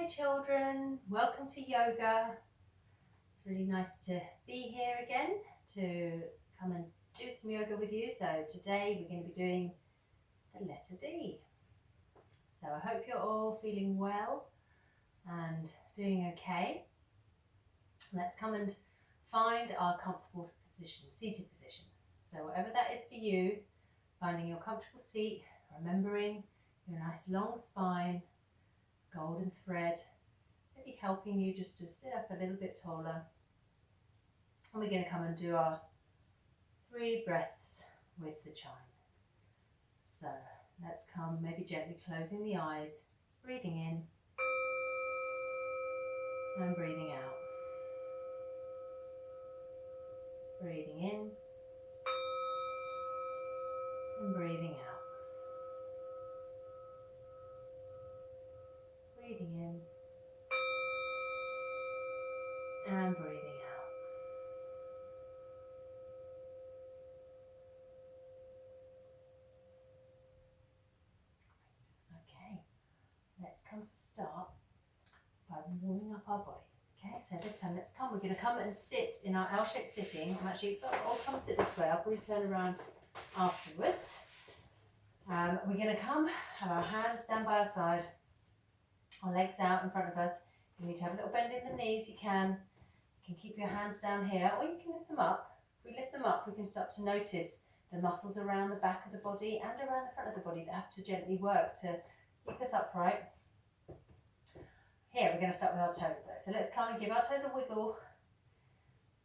Hi children, welcome to yoga. It's really nice to be here again to come and do some yoga with you. So today we're going to be doing the letter D. So I hope you're all feeling well and doing okay. Let's come and find our comfortable position, seated position. So whatever that is for you, finding your comfortable seat, remembering your nice long spine, golden thread, maybe helping you just to sit up a little bit taller. And we're going to come and do our 3 breaths with the chime. So let's come, maybe gently closing the eyes, breathing in and breathing out. Breathing in and breathing out. Breathing in and breathing out. Okay, let's come to start by warming up our body. Okay, so this time we're going to come and sit in our L-shaped sitting. I'll come and sit this way. I'll probably turn around afterwards. We're going to come, have our hands down by our side, our legs out in front of us. You need to have a little bend in the knees, you can keep your hands down here, or you can lift them up. If we lift them up, we can start to notice the muscles around the back of the body and around the front of the body that have to gently work to keep us upright. Here, we're going to start with our toes though. So let's come and give our toes a wiggle,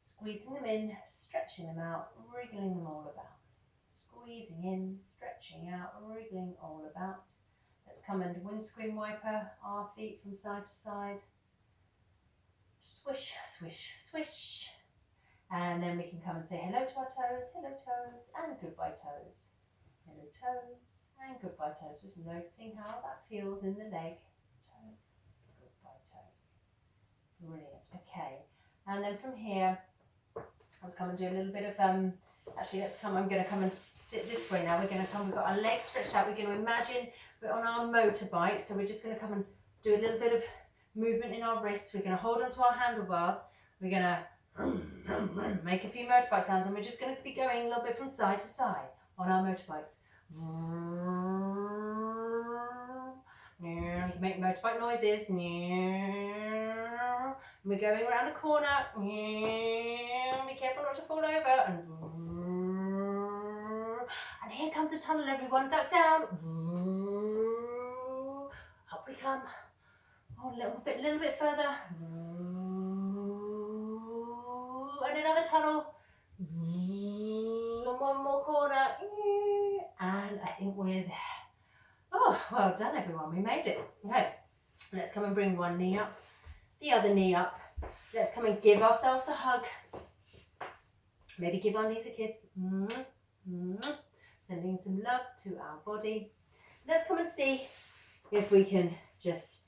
squeezing them in, stretching them out, wriggling them all about. Squeezing in, stretching out, wriggling all about. Let's come and windscreen wiper our feet from side to side. Swish, swish, swish. And then we can come and say hello to our toes, and goodbye toes. Hello toes, and goodbye toes. Just noticing how that feels in the leg. Toes, goodbye toes. Brilliant, okay. And then from here, let's come and do a little bit of, I'm going to come and sit this way now. We've got our legs stretched out. We're going to imagine we're on our motorbike. So we're just going to come and do a little bit of movement in our wrists. We're going to hold onto our handlebars. We're going to make a few motorbike sounds, and we're just going to be going a little bit from side to side on our motorbikes. You can make motorbike noises. We're going around a corner. Be careful not to fall over. And here comes a tunnel, everyone. Duck down. Up we come. Oh, a little bit further. And another tunnel. And one more corner. And I think we're there. Oh, well done everyone. We made it. Okay, let's come and bring one knee up, the other knee up. Let's come and give ourselves a hug. Maybe give our knees a kiss. Sending some love to our body. Let's come and see if we can just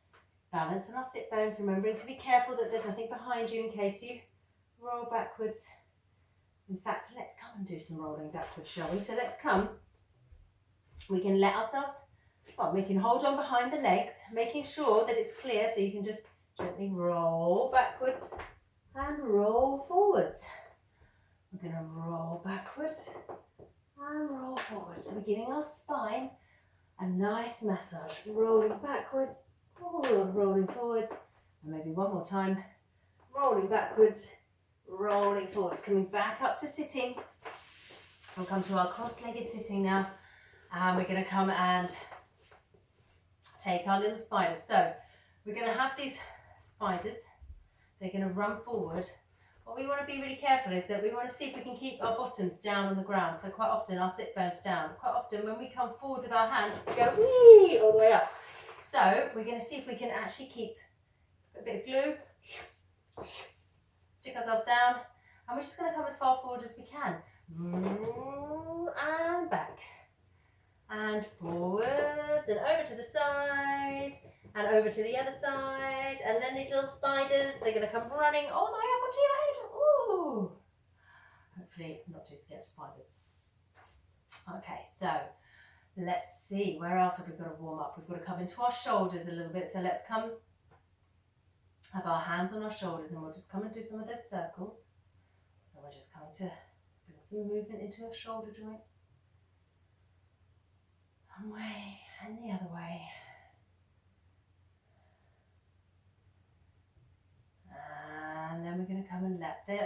balance on our sit bones, remembering to be careful that there's nothing behind you in case you roll backwards. In fact, let's come and do some rolling backwards, shall we? So let's come. We can we can hold on behind the legs, making sure that it's clear, so you can just gently roll backwards and roll forwards. We're going to roll backwards and roll forwards. So we're giving our spine a nice massage, rolling backwards, rolling forwards, and maybe one more time, rolling backwards, rolling forwards, coming back up to sitting. We'll come to our cross-legged sitting now, and we're going to come and take our little spiders. So we're going to have these spiders, they're going to run forward. What we want to be really careful is that we want to see if we can keep our bottoms down on the ground. So quite often our sit bones down. Quite often when we come forward with our hands, we go wee all the way up. So we're going to see if we can actually keep a bit of glue, stick ourselves down, and we're just going to come as far forward as we can. And back. And forwards and over to the side and over to the other side, and then these little spiders, they're going to come running all the way up onto your head. Ooh. Hopefully not too scared of spiders. Okay, so let's see, where else have we got to warm up? We've got to come into our shoulders a little bit, so let's come have our hands on our shoulders, and we'll just come and do some of those circles. So we're just coming to bring some movement into your shoulder joint. One way and the other way. And then we're going to come and let the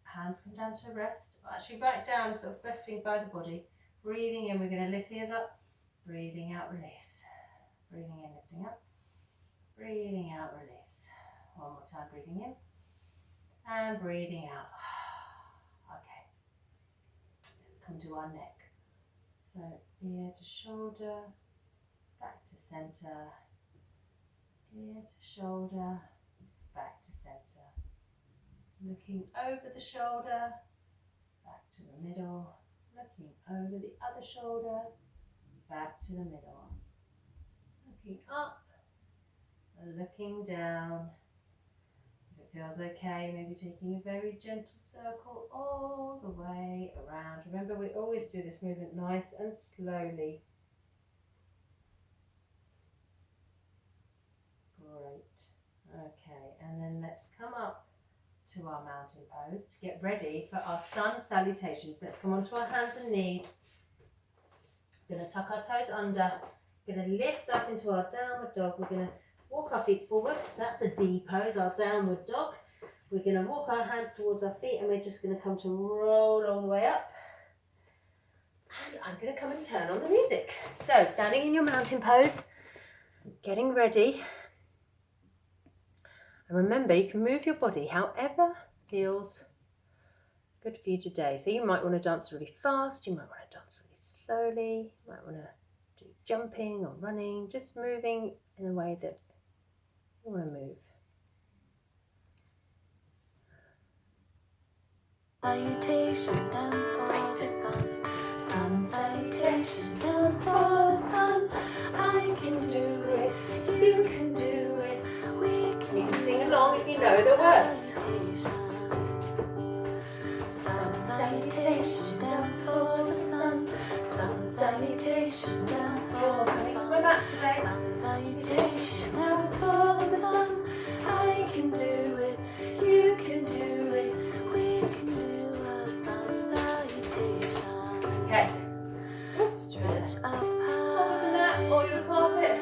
hands come down to rest. Actually back down, sort of resting by the body. Breathing in, we're going to lift the ears up. Breathing out, release. Breathing in, lifting up. Breathing out, release. One more time, breathing in. And breathing out. Okay. Let's come to our neck. So ear to shoulder, back to centre. Ear to shoulder, back to centre. Looking over the shoulder, back to the middle. Looking over the other shoulder, back to the middle. Looking up, looking down. If it feels okay, maybe taking a very gentle circle all the way around. Remember, we always do this movement nice and slowly. Great. Okay, and then let's come up to our mountain pose to get ready for our sun salutations. Let's come onto our hands and knees. We're going to tuck our toes under. We're going to lift up into our downward dog. We're going to walk our feet forward. So that's a D pose, our downward dog. We're going to walk our hands towards our feet, and we're just going to come to roll all the way up. And I'm going to come and turn on the music. So standing in your mountain pose, getting ready. And remember, you can move your body however feels good for you today. So you might want to dance really fast, you might want to dance really slowly, you might want to do jumping or running, just moving in a way that you want to move. Salutation, dance for the sun. Sun salutation, dance for the sun. I can do it, you can do it, we can. You can sing along if you know the words. Sun salutation, dance for the sun. Sun salutation, dance for the sun. We're back today. Sun salutation, dance for the sun. I can do it, you can do it, we can do a sun salutation. Okay. Stretch up Top of the high, mat or your carpet.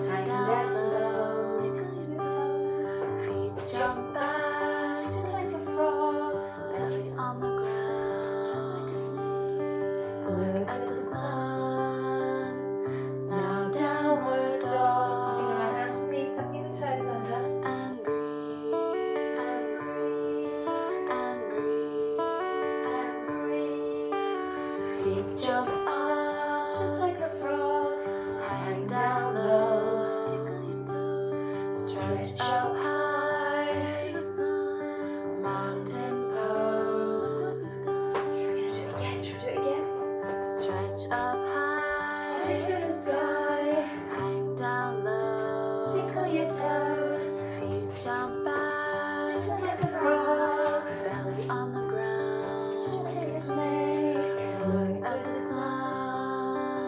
hang down low, tickle your toes, feet jump back, Just like a frog. belly on the ground, just like a snake. Look at the sun, now downward dog, Bring our hands and knees, tucking the toes under. and breathe, and breathe, and breathe, and breathe. Feet jump up, Just like a frog. hang down low, tickle your toes, stretch up high to the sun, mountain pose. We're going to do it again. Should we do it again? Stretch up high To the sky. hang down low, Tickle your toes. feet jump back, Just like a frog. belly on the ground, Just like a snake. look at the sun,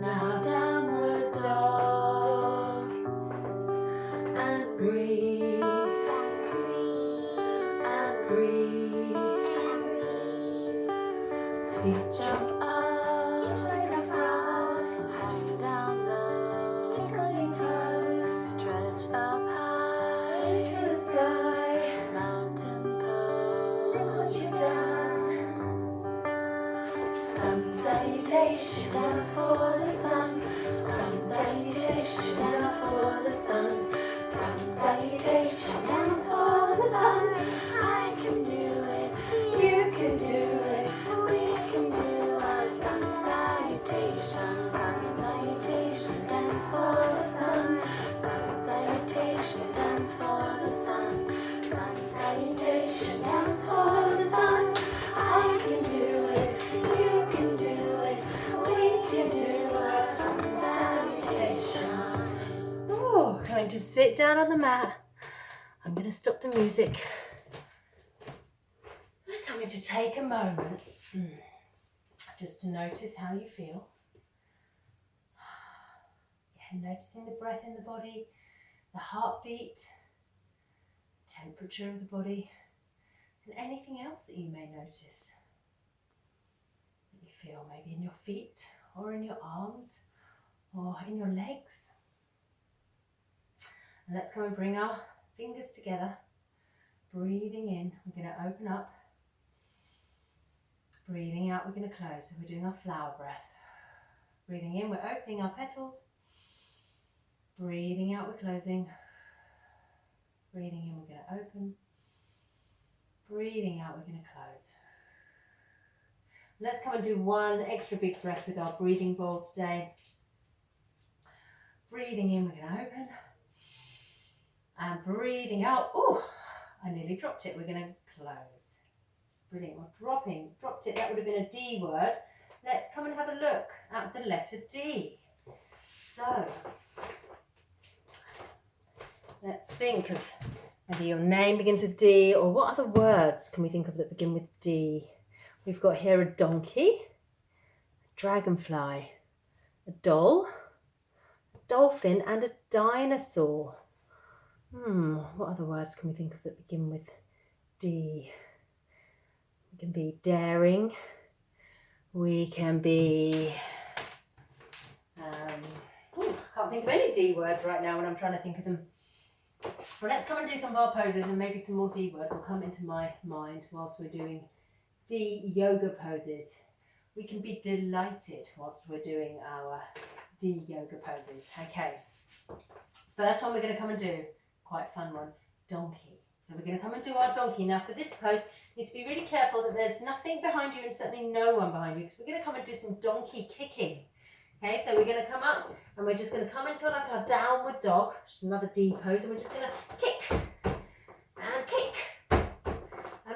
now downward dog, and breathe, and breathe, feet jump up, Just like a frog. hang down low, Tickle your toes. stretch up high To the sky. mountain Look what pose. you've done. Sun salutation, dance for the sun. Sun salutation, dance for the sun. Sun salutation, dance for the sun. I can do it, you can do it, we can do a sun salutation. Sun salutation, dance for the sun. Sun salutation, dance for the sun. Sun salutation, dance for the sun. I can do it, you can do it, we can do a sun salutation. Oh, going to sit down on the mat. I'm going to stop the music. I'm going to take a moment just to notice how you feel. Yeah, noticing the breath in the body, the heartbeat, temperature of the body, and anything else that you may notice that you feel, maybe in your feet or in your arms or in your legs. And let's go and bring our fingers together. Breathing in, we're going to open up. Breathing out, we're going to close. So we're doing our flower breath. Breathing in, we're opening our petals. Breathing out, we're closing. Breathing in, we're going to open. Breathing out, we're going to close. Let's come and do one extra big breath with our breathing bowl today. Breathing in, we're going to open. And breathing out, oh, I nearly dropped it. We're going to close. Brilliant, we're dropped it. That would have been a D word. Let's come and have a look at the letter D. So, let's think of whether your name begins with D, or what other words can we think of that begin with D? We've got here a donkey, a dragonfly, a doll, a dolphin, and a dinosaur. What other words can we think of that begin with D? We can be daring. We can be... I can't think of any D words right now when I'm trying to think of them. Well, let's come and do some of our poses, and maybe some more D words will come into my mind whilst we're doing D yoga poses. We can be delighted whilst we're doing our D yoga poses. Okay. First one we're going to come and do, quite fun one, donkey. So we're going to come and do our donkey. Now for this pose, you need to be really careful that there's nothing behind you and certainly no one behind you, because we're going to come and do some donkey kicking. Okay, so we're going to come up and we're just going to come into like our downward dog, which is another D pose, and we're just going to kick and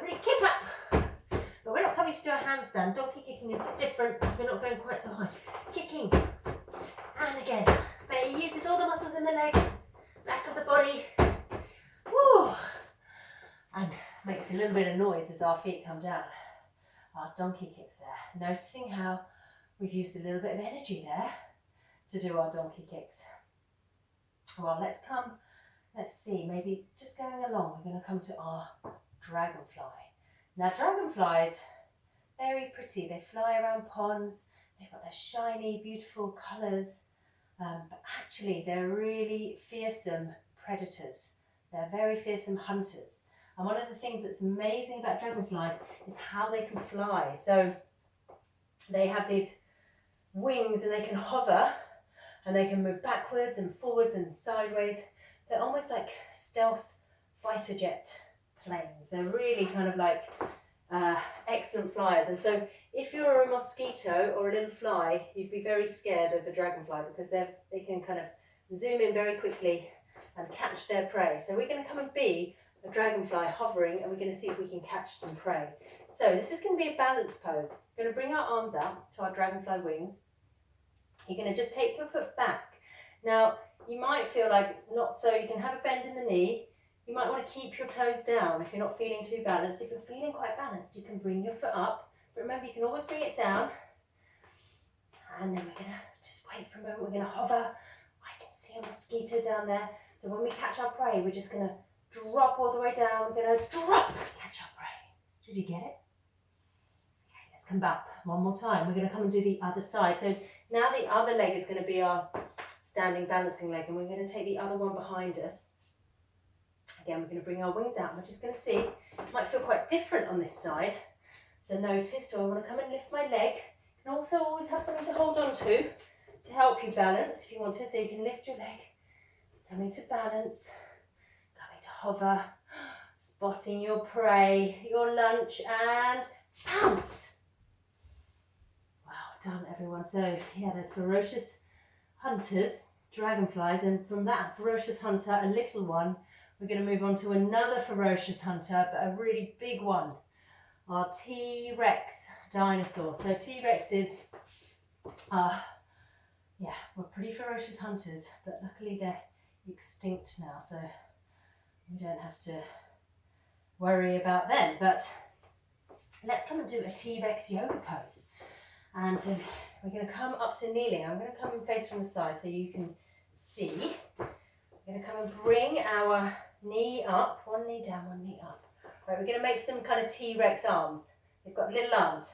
really kick up. But we're not coming to do a handstand. Donkey kicking is a bit different because we're not going quite so high. Kicking and again. But it uses all the muscles in the legs, back of the body. Woo! And makes a little bit of noise as our feet come down. Our donkey kicks there. Noticing how we've used a little bit of energy there to do our donkey kicks. Well, let's see, maybe just going along, we're going to come to our dragonfly. Now, dragonflies, very pretty. They fly around ponds. They've got their shiny, beautiful colours. But actually, they're really fearsome predators. They're very fearsome hunters. And one of the things that's amazing about dragonflies is how they can fly. So they have these wings and they can hover and they can move backwards and forwards and sideways. They're almost like stealth fighter jet planes. They're really kind of like excellent flyers. And so if you're a mosquito or a little fly, you'd be very scared of a dragonfly because they can kind of zoom in very quickly and catch their prey. So we're going to come and be a dragonfly hovering, and we're going to see if we can catch some prey. So this is going to be a balance pose. We're going to bring our arms out to our dragonfly wings. You're going to just take your foot back. Now, you might feel like not so, you can have a bend in the knee. You might want to keep your toes down if you're not feeling too balanced. If you're feeling quite balanced, you can bring your foot up. But remember, you can always bring it down. And then we're going to just wait for a moment. We're going to hover. I can see a mosquito down there. So when we catch our prey, we're just going to drop all the way down. We're going to drop, catch our prey. Did you get it? Okay, let's come back one more time. We're going to come and do the other side. So now the other leg is going to be our standing balancing leg, and we're going to take the other one behind us. Again, we're going to bring our wings out. We're just going to see, it might feel quite different on this side. So notice, do I want to come and lift my leg? You can also always have something to hold on to help you balance if you want to. So you can lift your leg, coming to balance, coming to hover, spotting your prey, your lunch, and pounce. Wow, done everyone. So yeah, there's ferocious hunters, dragonflies, and from that ferocious hunter, a little one, we're going to move on to another ferocious hunter, but a really big one, our T-Rex dinosaur. So T-Rex is, yeah, we're pretty ferocious hunters, but luckily they're extinct now, so we don't have to worry about them. But let's come and do a T-Rex yoga pose. And so we're going to come up to kneeling. I'm going to come and face from the side so you can see. We're going to come and bring our knee up, one knee down, one knee up. Right, we're going to make some kind of T-Rex arms. They've got little arms.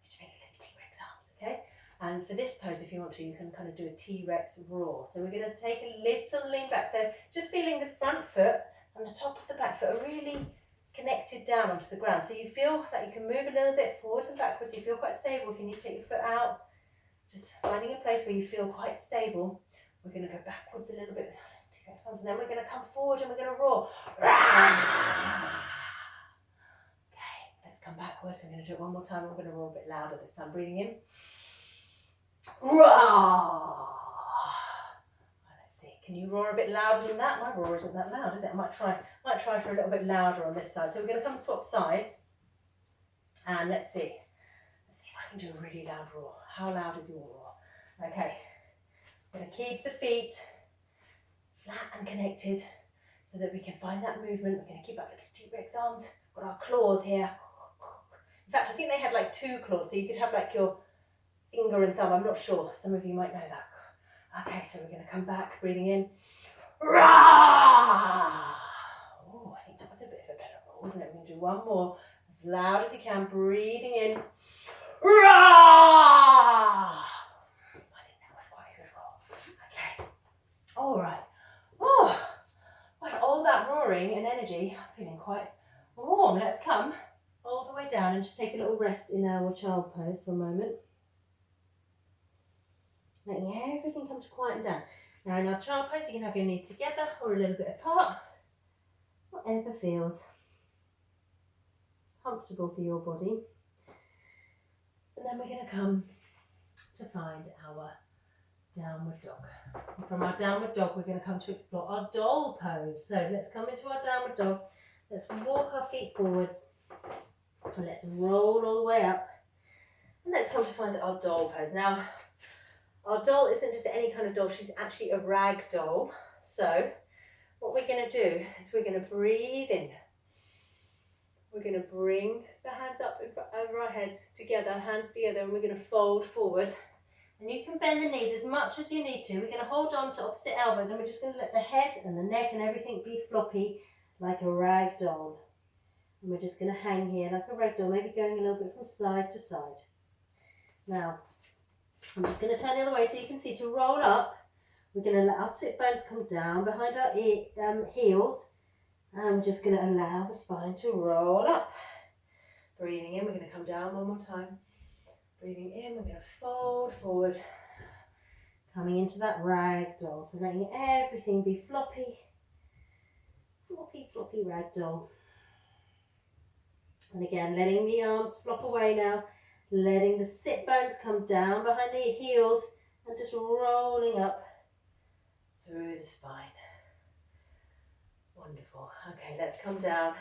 You make little T-Rex arms, okay? And for this pose, if you want to, you can kind of do a T-Rex roar. So we're going to take a little lean back. So just feeling the front foot and the top of the back foot are really connected down onto the ground. So you feel like you can move a little bit forwards and backwards. You feel quite stable. If you need to take your foot out, just finding a place where you feel quite stable. We're going to go backwards a little bit. T-Rex arms, and then we're going to come forward and we're going to roar. Come backwards. I'm going to do it one more time. I'm going to roar a bit louder this time. Breathing in. Roar. Let's see. Can you roar a bit louder than that? My roar isn't that loud, is it? I might try for a little bit louder on this side. So we're going to come swap sides. And let's see. Let's see if I can do a really loud roar. How loud is your roar? Okay. I'm going to keep the feet flat and connected so that we can find that movement. We're going to keep our little T-Rex arms. Got our claws here. In fact, I think they had like 2 claws, so you could have like your finger and thumb. I'm not sure. Some of you might know that. Okay, so we're going to come back, breathing in. Rah! Oh, I think that was a bit of a better roll, wasn't it? We're going to do one more, as loud as you can, breathing in. Rah! I think that was quite a good roll. Okay. All right. Oh, after all that roaring and energy, I'm feeling quite warm. Let's come all the way down and just take a little rest in our child pose for a moment. Letting everything come to quieten down. Now in our child pose, you can have your knees together or a little bit apart. Whatever feels comfortable for your body. And then we're going to come to find our downward dog. And from our downward dog, we're going to come to explore our doll pose. So let's come into our downward dog. Let's walk our feet forwards. And let's roll all the way up. And let's come to find our doll pose. Now, our doll isn't just any kind of doll. She's actually a rag doll. So what we're going to do is we're going to breathe in. We're going to bring the hands up over our heads together, hands together, and we're going to fold forward. And you can bend the knees as much as you need to. We're going to hold on to opposite elbows, and we're just going to let the head and the neck and everything be floppy like a rag doll. And we're just going to hang here like a rag doll, maybe going a little bit from side to side. Now, I'm just going to turn the other way so you can see to roll up. We're going to let our sit bones come down behind our heels. And I'm just going to allow the spine to roll up. Breathing in, we're going to come down one more time. Breathing in, we're going to fold forward. Coming into that rag doll. So letting everything be floppy. Floppy, floppy rag doll. And again, letting the arms flop away now. Letting the sit bones come down behind the heels. And just rolling up through the spine. Wonderful. Okay, let's come down.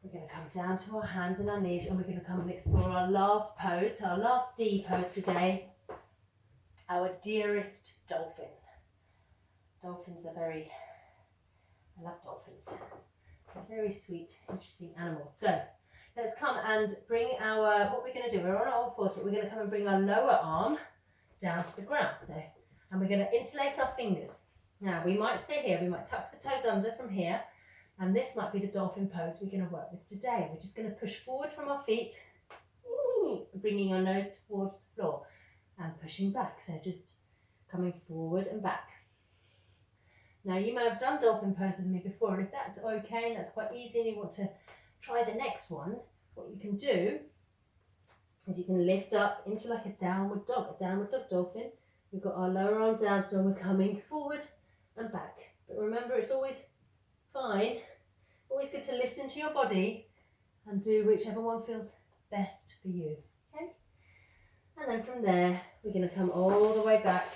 We're going to come down to our hands and our knees, and we're going to come and explore our last pose, our last D pose today, our dearest dolphin. Dolphins are I love dolphins. They're very sweet, interesting animals. So let's come and bring what we're going to do, we're on all fours, but we're going to come and bring our lower arm down to the ground. And we're going to interlace our fingers. Now, we might stay here, we might tuck the toes under from here, and this might be the dolphin pose we're going to work with today. We're just going to push forward from our feet, bringing our nose towards the floor, and pushing back. So just coming forward and back. Now, you may have done dolphin pose with me before, and if that's okay, and that's quite easy, and you want to try the next one, what you can do is you can lift up into like a downward dog dolphin. We've got our lower arm down, so we're coming forward and back. But remember, it's always fine, always good to listen to your body and do whichever one feels best for you, okay? And then from there, we're going to come all the way back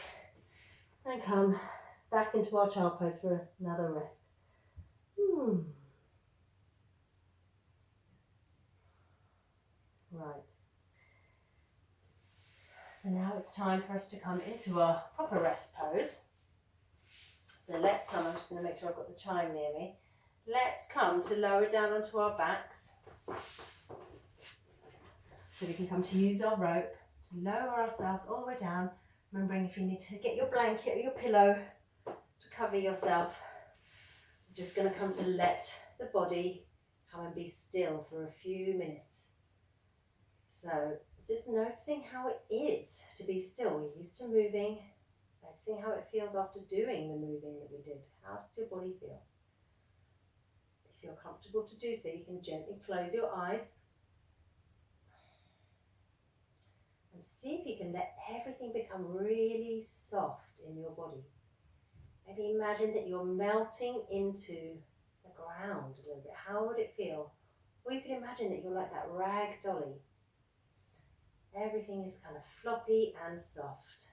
and come back into our child pose for another rest. Right. So now it's time for us to come into our proper rest pose. So let's come, I'm just going to make sure I've got the chime near me. Let's come to lower down onto our backs. So we can come to use our rope to lower ourselves all the way down. Remembering if you need to get your blanket or your pillow to cover yourself. We're just going to come to let the body come and be still for a few minutes. So just noticing how it is to be still. We're used to moving, noticing how it feels after doing the moving that we did. How does your body feel? If you're comfortable to do so, you can gently close your eyes and see if you can let everything become really soft in your body. Maybe imagine that you're melting into the ground a little bit. How would it feel? Or you could imagine that you're like that rag dolly. Everything is kind of floppy and soft.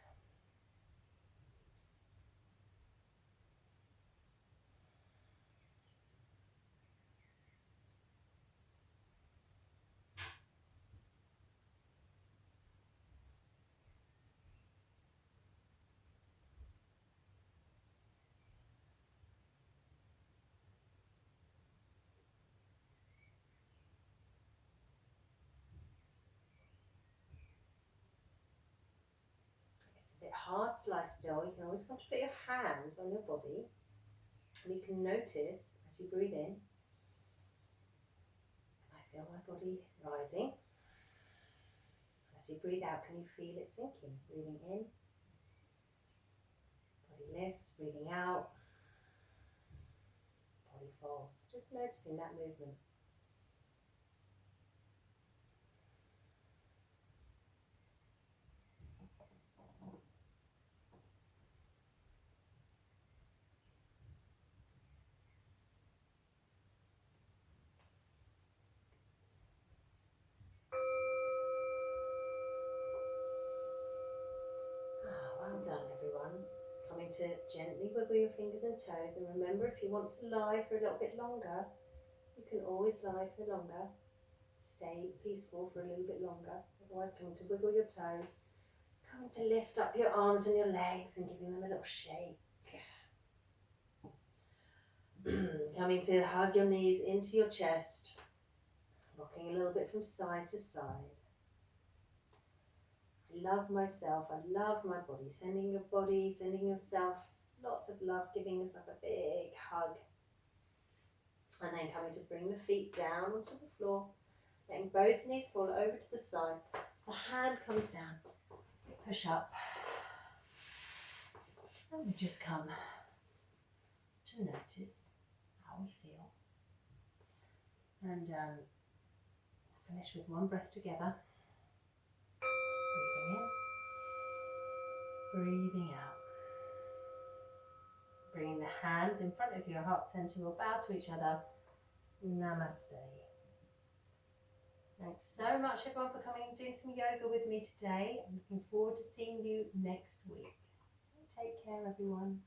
It's a bit hard to lie still. You can always come to put your hands on your body. And you can notice as you breathe in, I feel my body rising. As you breathe out, can you feel it sinking? Breathing in, body lifts, breathing out, body falls. Just noticing that movement. Well done, everyone. Coming to gently wiggle your fingers and toes, and remember, if you want to lie for a little bit longer, you can always lie for longer. Stay peaceful for a little bit longer. Otherwise, coming to wiggle your toes, coming to lift up your arms and your legs and giving them a little shake. Coming to hug your knees into your chest, rocking a little bit from side to side. I love myself, I love my body, sending yourself lots of love, giving yourself a big hug. And then coming to bring the feet down onto the floor, letting both knees fall over to the side. The hand comes down, push up. And we just come to notice how we feel. And finish with one breath together. Breathing in, breathing out. Bringing the hands in front of your heart center or bow to each other. Namaste. Thanks so much everyone for coming and doing some yoga with me today. I'm looking forward to seeing you next week. Take care everyone.